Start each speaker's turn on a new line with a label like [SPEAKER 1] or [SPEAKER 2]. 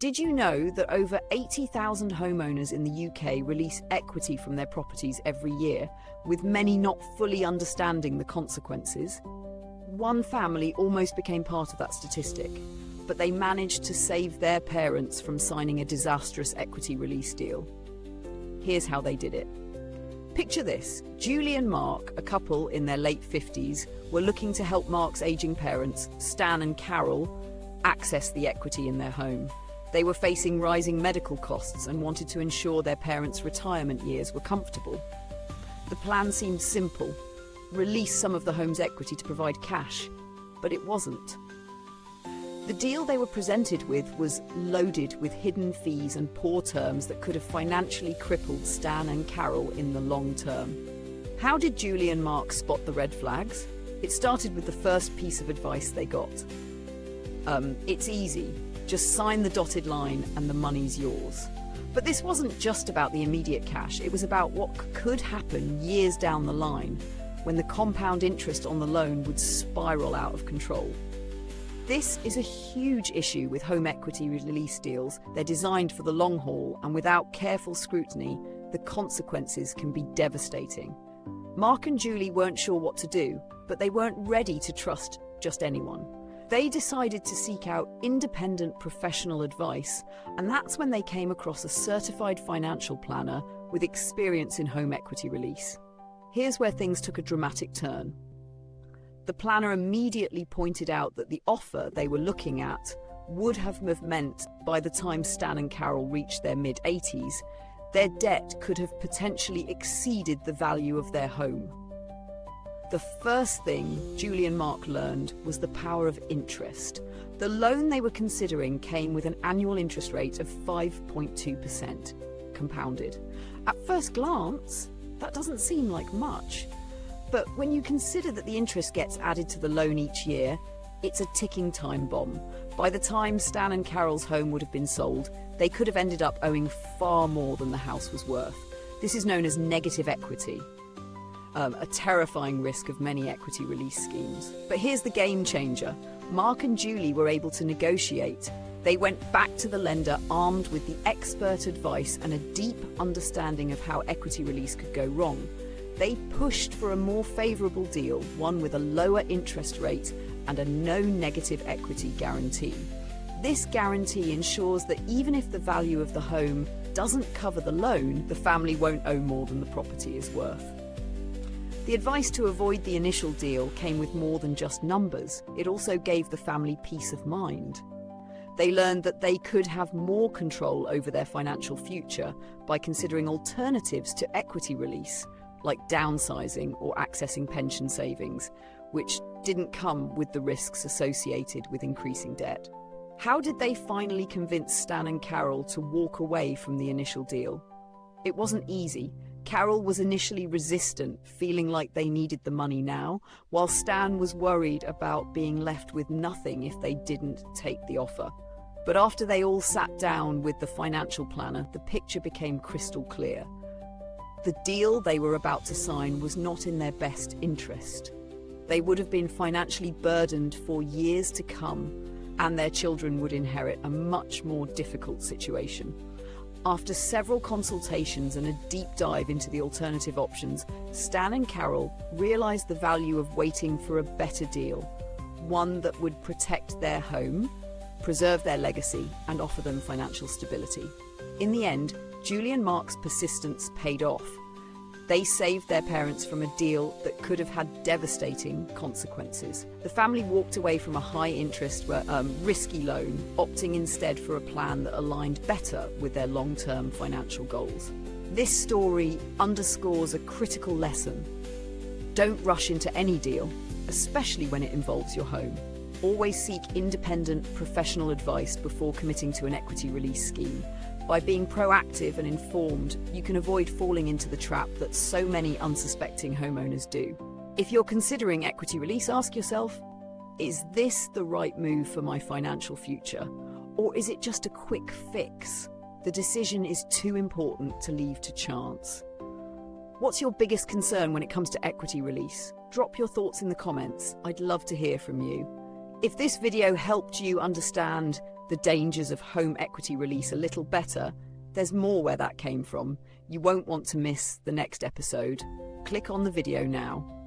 [SPEAKER 1] Did you know that over 80,000 homeowners in the UK release equity from their properties every year, with many not fully understanding the consequences? One family almost became part of that statistic, but they managed to save their parents from signing a disastrous equity release deal. Here's how they did it. Picture this. Julie and Mark, a couple in their late 50s, were looking to help Mark's aging parents, Stan and Carol, access the equity in their home. They were facing rising medical costs and wanted to ensure their parents' retirement years were comfortable. The plan seemed simple: release some of the home's equity to provide cash, but it wasn't. The deal they were presented with was loaded with hidden fees and poor terms that could have financially crippled Stan and Carol in the long term. How did Julie and Mark spot the red flags? It started with the first piece of advice they got. It's easy. Just sign the dotted line and the money's yours. But this wasn't just about the immediate cash. It was about what could happen years down the line when the compound interest on the loan would spiral out of control. This is a huge issue with home equity release deals. They're designed for the long haul, and without careful scrutiny, the consequences can be devastating. Mark and Julie weren't sure what to do, but they weren't ready to trust just anyone. They decided to seek out independent professional advice, and that's when they came across a certified financial planner with experience in home equity release. Here's where things took a dramatic turn. The planner immediately pointed out that the offer they were looking at would have meant by the time Stan and Carol reached their mid-80s, their debt could have potentially exceeded the value of their home. The first thing Julie and Mark learned was the power of interest. The loan they were considering came with an annual interest rate of 5.2%, compounded. At first glance, that doesn't seem like much. But when you consider that the interest gets added to the loan each year, it's a ticking time bomb. By the time Stan and Carol's home would have been sold, they could have ended up owing far more than the house was worth. This is known as negative equity. A terrifying risk of many equity release schemes. But here's the game changer. Mark and Julie were able to negotiate. They went back to the lender armed with the expert advice and a deep understanding of how equity release could go wrong. They pushed for a more favourable deal, one with a lower interest rate and a no negative equity guarantee. This guarantee ensures that even if the value of the home doesn't cover the loan, the family won't owe more than the property is worth. The advice to avoid the initial deal came with more than just numbers. It also gave the family peace of mind. They learned that they could have more control over their financial future by considering alternatives to equity release, like downsizing or accessing pension savings, which didn't come with the risks associated with increasing debt. How did they finally convince Stan and Carol to walk away from the initial deal? It wasn't easy. Carol was initially resistant, feeling like they needed the money now, while Stan was worried about being left with nothing if they didn't take the offer. But after they all sat down with the financial planner, the picture became crystal clear. The deal they were about to sign was not in their best interest. They would have been financially burdened for years to come, and their children would inherit a much more difficult situation. After several consultations and a deep dive into the alternative options, Stan and Carol realized the value of waiting for a better deal, one that would protect their home, preserve their legacy, and offer them financial stability. In the end, Julie and Mark's persistence paid off. They saved their parents from a deal that could have had devastating consequences. The family walked away from a high-interest, risky loan, opting instead for a plan that aligned better with their long-term financial goals. This story underscores a critical lesson. Don't rush into any deal, especially when it involves your home. Always seek independent, professional advice before committing to an equity release scheme. By being proactive and informed, you can avoid falling into the trap that so many unsuspecting homeowners do. If you're considering equity release, ask yourself, is this the right move for my financial future? Or is it just a quick fix? The decision is too important to leave to chance. What's your biggest concern when it comes to equity release? Drop your thoughts in the comments. I'd love to hear from you. If this video helped you understand the dangers of home equity release a little better, there's more where that came from. You won't want to miss the next episode. Click on the video now.